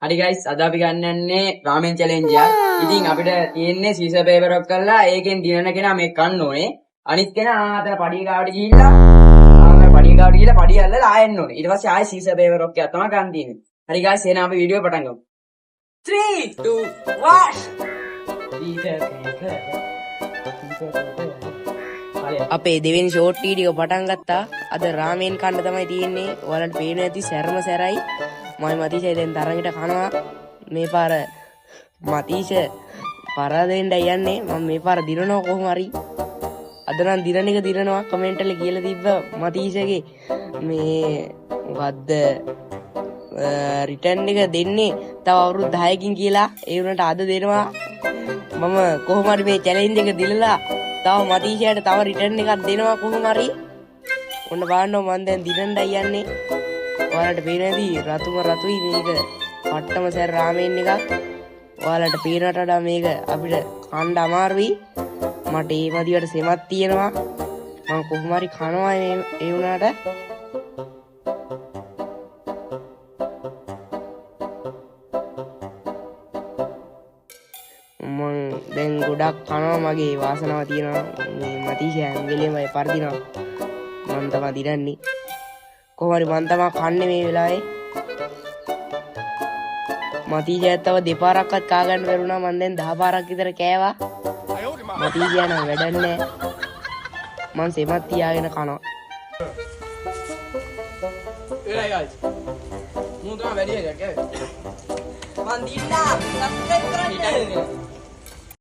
හරි guys අද අපි ගන්න යන්නේ රාමෙන් challenge එක. ඉතින් අපිට තියෙන්නේ සීසර් පේපර් එකක් කරලා ඒකෙන් දිනන කෙනා මේක කන්න ඕනේ. අනිත් කෙනා අතන පඩිය ගාවට ගිහිල්ලා පඩිය ගාවට ගිහිල්ලා පඩිය අල්ලලා ආයෙන්න ඕනේ. ඊට පස්සේ ආයෙ සීසර් පේපර් එකක් තමයි ගන්න තියෙන්නේ. හරි guys එහෙනම් අපි වීඩියෝ පටන් ගමු. 3 2 1 අපේ දෙවෙනි ෂෝට් වීඩියෝ පටන් ගත්තා. අද රාමෙන් කන්න තමයි තියෙන්නේ. ඔයාලට පේන ඇති සැරම සැරයි. මම මතීෂයි දැන් තරඟට කනවා. මේ පාර මතීෂ පරාදෙන්න යන්නේ. මම මේ පාර දිනනවා කොහොම හරි. අද නම් දිනන එක දිනනවා කමෙන්ට් එකේ කියලා තිබ්බ මතීෂගේ මේ මොකද්ද රිටර්න් එක දෙන්නේ තව අවුරුදු 10කින් කියලා. ඒ වුණාට අද දෙනවා. මම කොහොම හරි මේ චැලෙන්ජ් එක දිනලා තව මතීෂයට තව රිටර්න් එකක් දෙනවා කොහොම හරි. ඔන්න බලන්න මම දැන් දිනන්නයි යන්නේ. ඔයාලට පේනදී රතුම රතුයි මේක පට්ටම සැර රාමෙන් එකක්. ඔයාලට පේනට වඩා මේක අපිට කන්න අමාරුයි. මට ඒ මදිවට සෙමක් තියෙනවා. මම කොහොම හරි කනවා ඒ වුණාට. මම දැන් ගොඩක් කනවා මගේ වාසනාව තියෙනවා. මේ මතීෂ හැම වෙලේම පරදිනවා. මම තමයි දිනන්නේ. කොහොම හරි මම තමයි කන්නේ මේ වෙලාවේ. මතීෂයත් තව දෙපාරක්වත් කා ගන්න බැරුණා. මම දැන් 10 පාරක් විතර කෑවා. මතීෂය නම් වැඩක් නැහැ. මම සෙමත් තියාගෙන කනවා. එරයි guys. මූ තමයි වැඩි එකක් ඈ. මන් දින්නා සබ්ස්ක්‍රයිබ් කරන්න.